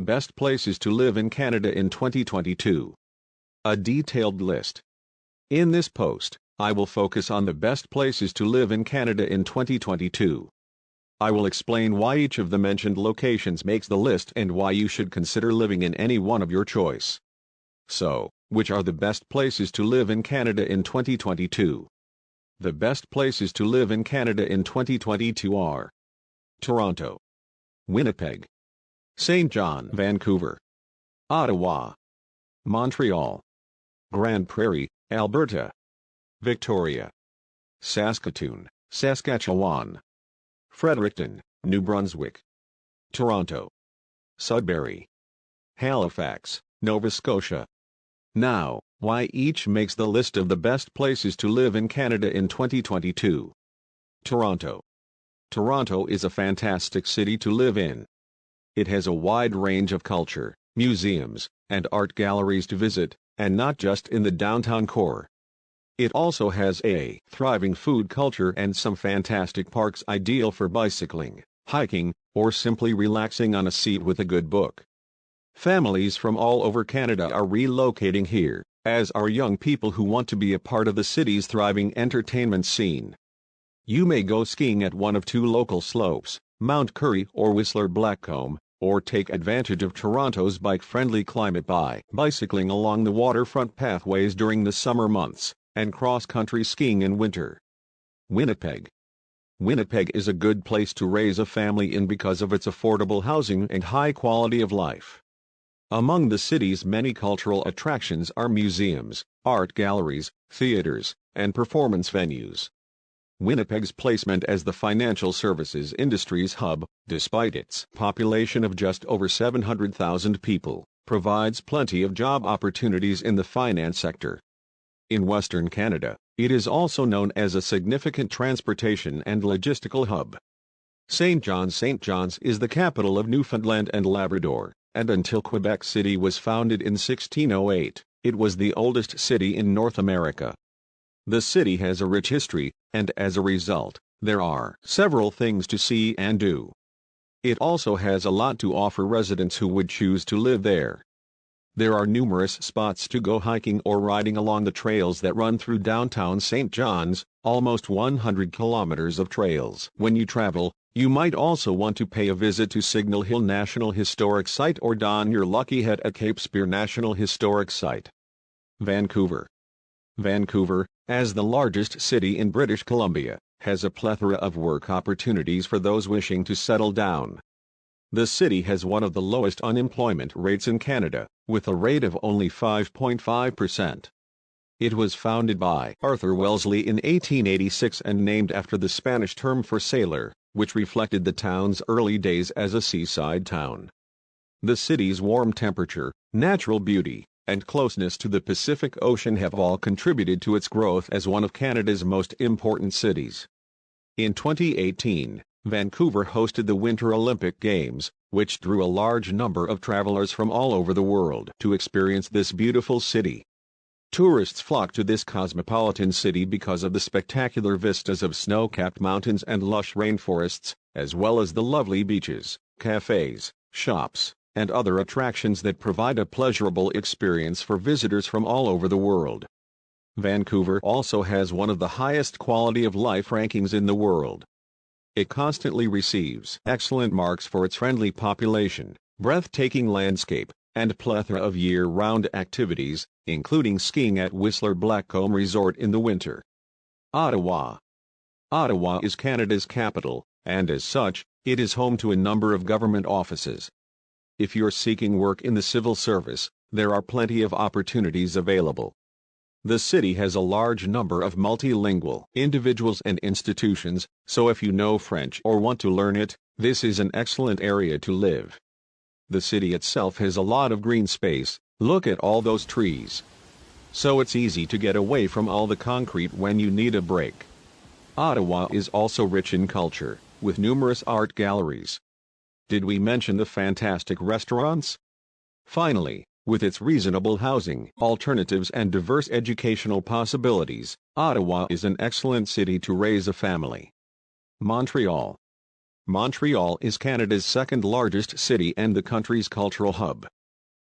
Best places to live in Canada in 2022. A detailed list. In this post, I will focus on the best places to live in Canada in 2022. I will explain why each of the mentioned locations makes the list and why you should consider living in any one of your choice. So, which are the best places to live in Canada in 2022? The best places to live in Canada in 2022 are Toronto, Winnipeg, St. John, Vancouver, Ottawa, Montreal, Grande Prairie, Alberta, Victoria, Saskatoon, Saskatchewan, Fredericton, New Brunswick, Toronto, Sudbury, Halifax, Nova Scotia. Now, why each makes the list of the best places to live in Canada in 2022. Toronto. Toronto is a fantastic city to live in. It has a wide range of culture, museums, and art galleries to visit, and not just in the downtown core. It also has a thriving food culture and some fantastic parks ideal for bicycling, hiking, or simply relaxing on a seat with a good book. Families from all over Canada are relocating here, as are young people who want to be a part of the city's thriving entertainment scene. You may go skiing at one of two local slopes, Mount Currie or Whistler Blackcomb, or take advantage of Toronto's bike-friendly climate by bicycling along the waterfront pathways during the summer months, and cross-country skiing in winter. Winnipeg. Winnipeg is a good place to raise a family in because of its affordable housing and high quality of life. Among the city's many cultural attractions are museums, art galleries, theaters, and performance venues. Winnipeg's placement as the financial services industry's hub, despite its population of just over 700,000 people, provides plenty of job opportunities in the finance sector. In Western Canada, it is also known as a significant transportation and logistical hub. St. John's is the capital of Newfoundland and Labrador, and until Quebec City was founded in 1608, it was the oldest city in North America. The city has a rich history, and as a result, there are several things to see and do. It also has a lot to offer residents who would choose to live there. There are numerous spots to go hiking or riding along the trails that run through downtown St. John's, almost 100 kilometers of trails. When you travel, you might also want to pay a visit to Signal Hill National Historic Site or don your lucky hat at Cape Spear National Historic Site. Vancouver. Vancouver, as the largest city in British Columbia, has a plethora of work opportunities for those wishing to settle down. The city has one of the lowest unemployment rates in Canada, with a rate of only 5.5%. It was founded by Arthur Wellesley in 1886 and named after the Spanish term for sailor, which reflected the town's early days as a seaside town. The city's warm temperature, natural beauty, and closeness to the Pacific Ocean have all contributed to its growth as one of Canada's most important cities. In 2018, Vancouver hosted the Winter Olympic Games, which drew a large number of travelers from all over the world to experience this beautiful city. Tourists flock to this cosmopolitan city because of the spectacular vistas of snow-capped mountains and lush rainforests, as well as the lovely beaches, cafes, shops, and other attractions that provide a pleasurable experience for visitors from all over the world. Vancouver also has one of the highest quality of life rankings in the world. It constantly receives excellent marks for its friendly population, breathtaking landscape, and plethora of year-round activities, including skiing at Whistler Blackcomb Resort in the winter. Ottawa. Ottawa is Canada's capital, and as such, it is home to a number of government offices. If you're seeking work in the civil service, there are plenty of opportunities available. The city has a large number of multilingual individuals and institutions, so if you know French or want to learn it, this is an excellent area to live. The city itself has a lot of green space, look at all those trees. So it's easy to get away from all the concrete when you need a break. Ottawa is also rich in culture, with numerous art galleries. Did we mention the fantastic restaurants? Finally, with its reasonable housing alternatives and diverse educational possibilities, Ottawa is an excellent city to raise a family. Montreal. Montreal is Canada's second-largest city and the country's cultural hub.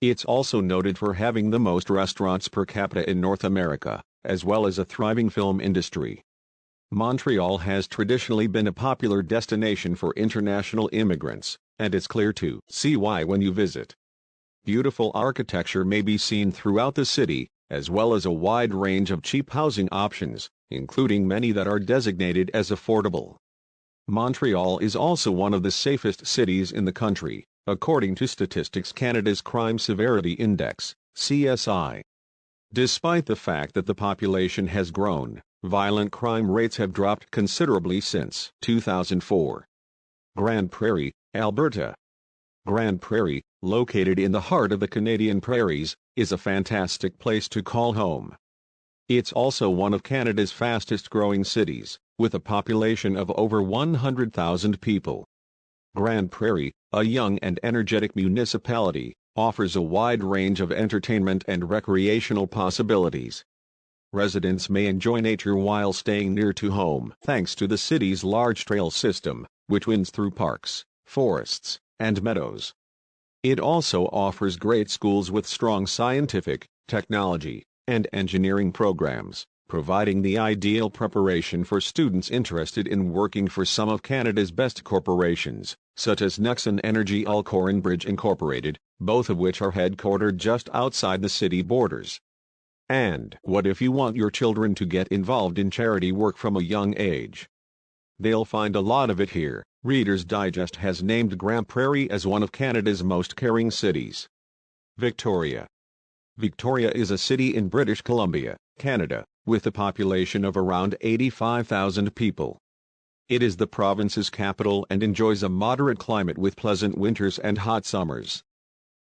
It's also noted for having the most restaurants per capita in North America, as well as a thriving film industry. Montreal has traditionally been a popular destination for international immigrants, and it's clear to see why when you visit. Beautiful architecture may be seen throughout the city, as well as a wide range of cheap housing options, including many that are designated as affordable. Montreal is also one of the safest cities in the country, according to Statistics Canada's Crime Severity Index, CSI. Despite the fact that the population has grown, violent crime rates have dropped considerably since 2004. Grande Prairie, Alberta. Grande Prairie, located in the heart of the Canadian prairies, is a fantastic place to call home. It's also one of Canada's fastest-growing cities, with a population of over 100,000 people. Grande Prairie, a young and energetic municipality, offers a wide range of entertainment and recreational possibilities. Residents may enjoy nature while staying near to home thanks to the city's large trail system, which winds through parks, forests, and meadows. It also offers great schools with strong scientific, technology, and engineering programs, providing the ideal preparation for students interested in working for some of Canada's best corporations, such as Nexen Energy Alcoran Bridge Incorporated, both of which are headquartered just outside the city borders. And what if you want your children to get involved in charity work from a young age? They'll find a lot of it here. Reader's Digest has named Grande Prairie as one of Canada's most caring cities. Victoria. Victoria is a city in British Columbia, Canada, with a population of around 85,000 people. It is the province's capital and enjoys a moderate climate with pleasant winters and hot summers.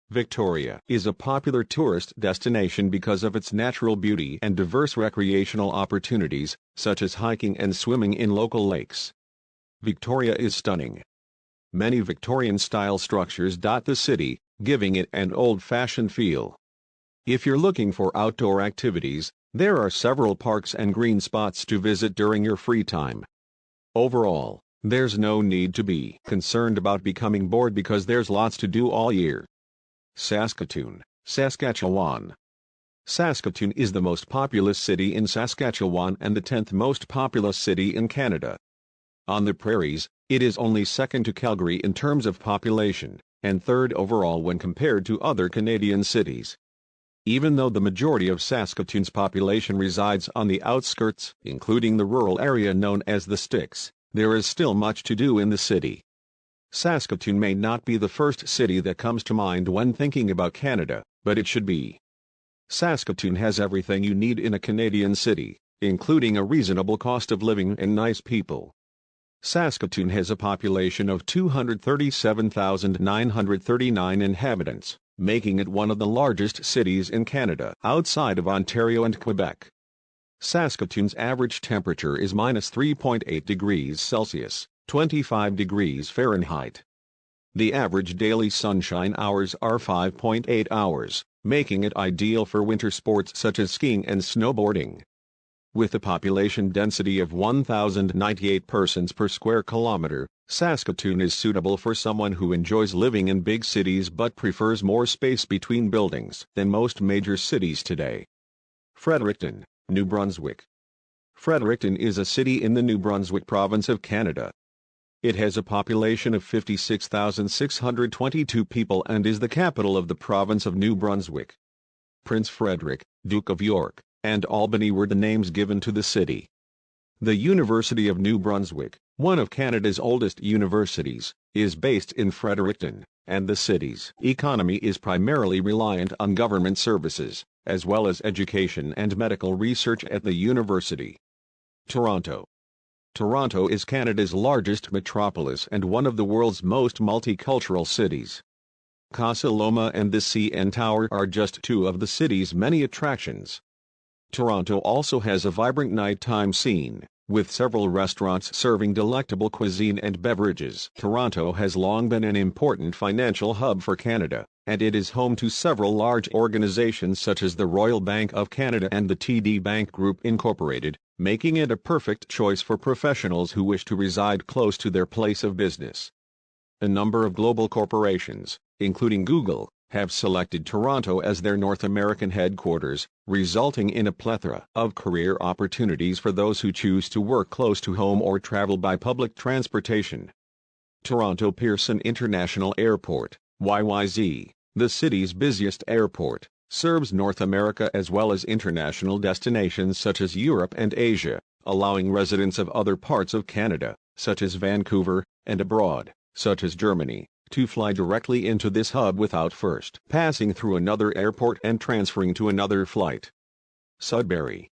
Victoria is a popular tourist destination because of its natural beauty and diverse recreational opportunities, such as hiking and swimming in local lakes. Victoria is stunning. Many Victorian-style structures dot the city, giving it an old-fashioned feel. If you're looking for outdoor activities, there are several parks and green spots to visit during your free time. Overall, there's no need to be concerned about becoming bored because there's lots to do all year. Saskatoon, Saskatchewan. Saskatoon is the most populous city in Saskatchewan and the 10th most populous city in Canada. On the prairies, it is only second to Calgary in terms of population, and third overall when compared to other Canadian cities. Even though the majority of Saskatoon's population resides on the outskirts, including the rural area known as the Sticks, there is still much to do in the city. Saskatoon may not be the first city that comes to mind when thinking about Canada, but it should be. Saskatoon has everything you need in a Canadian city, including a reasonable cost of living and nice people. Saskatoon has a population of 237,939 inhabitants, making it one of the largest cities in Canada outside of Ontario and Quebec. Saskatoon's average temperature is -3.8 degrees Celsius, 25 degrees Fahrenheit. The average daily sunshine hours are 5.8 hours, making it ideal for winter sports such as skiing and snowboarding. With a population density of 1,098 persons per square kilometer, Saskatoon is suitable for someone who enjoys living in big cities but prefers more space between buildings than most major cities today. Fredericton, New Brunswick. Fredericton is a city in the New Brunswick province of Canada. It has a population of 56,622 people and is the capital of the province of New Brunswick. Prince Frederick, Duke of York, and Albany were the names given to the city. The University of New Brunswick, one of Canada's oldest universities, is based in Fredericton, and the city's economy is primarily reliant on government services, as well as education and medical research at the university. Toronto. Toronto is Canada's largest metropolis and one of the world's most multicultural cities. Casa Loma and the CN Tower are just two of the city's many attractions. Toronto also has a vibrant nighttime scene, with several restaurants serving delectable cuisine and beverages. Toronto has long been an important financial hub for Canada, and it is home to several large organizations such as the Royal Bank of Canada and the TD Bank Group Incorporated, making it a perfect choice for professionals who wish to reside close to their place of business. A number of global corporations, including Google, have selected Toronto as their North American headquarters, resulting in a plethora of career opportunities for those who choose to work close to home or travel by public transportation. Toronto Pearson International Airport, YYZ, the city's busiest airport, serves North America as well as international destinations such as Europe and Asia, allowing residents of other parts of Canada, such as Vancouver, and abroad, such as Germany, to fly directly into this hub without first passing through another airport and transferring to another flight. Sudbury.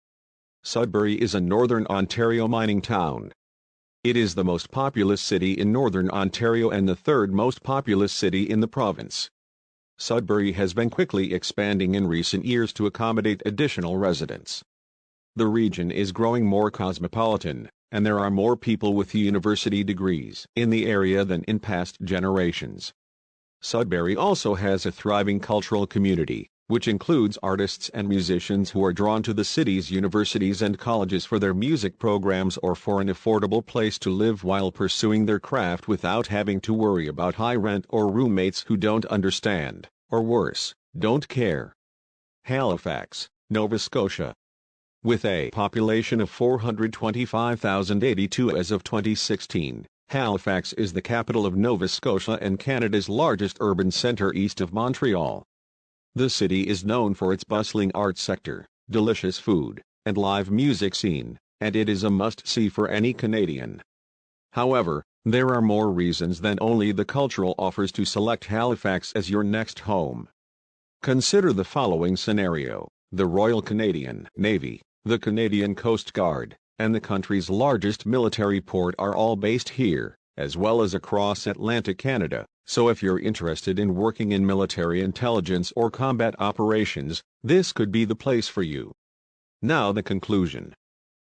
Sudbury is a northern Ontario mining town. It is the most populous city in northern Ontario and the third most populous city in the province. Sudbury has been quickly expanding in recent years to accommodate additional residents. The region is growing more cosmopolitan, and there are more people with university degrees in the area than in past generations. Sudbury also has a thriving cultural community, which includes artists and musicians who are drawn to the city's universities and colleges for their music programs or for an affordable place to live while pursuing their craft without having to worry about high rent or roommates who don't understand, or worse, don't care. Halifax, Nova Scotia. With a population of 425,082 as of 2016, Halifax is the capital of Nova Scotia and Canada's largest urban centre east of Montreal. The city is known for its bustling arts sector, delicious food, and live music scene, and it is a must-see for any Canadian. However, there are more reasons than only the cultural offers to select Halifax as your next home. Consider the following scenario: the Royal Canadian Navy, the Canadian Coast Guard, and the country's largest military port are all based here, as well as across Atlantic Canada, so if you're interested in working in military intelligence or combat operations, this could be the place for you. Now the conclusion.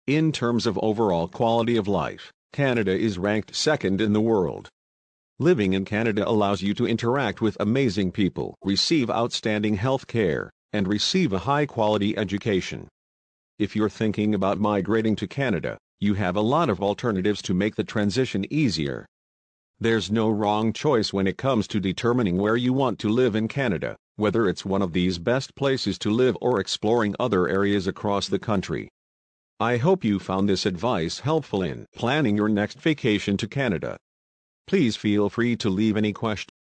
In terms of overall quality of life, Canada is ranked second in the world. Living in Canada allows you to interact with amazing people, receive outstanding health care, and receive a high-quality education. If you're thinking about migrating to Canada, you have a lot of alternatives to make the transition easier. There's no wrong choice when it comes to determining where you want to live in Canada, whether it's one of these best places to live or exploring other areas across the country. I hope you found this advice helpful in planning your next vacation to Canada. Please feel free to leave any questions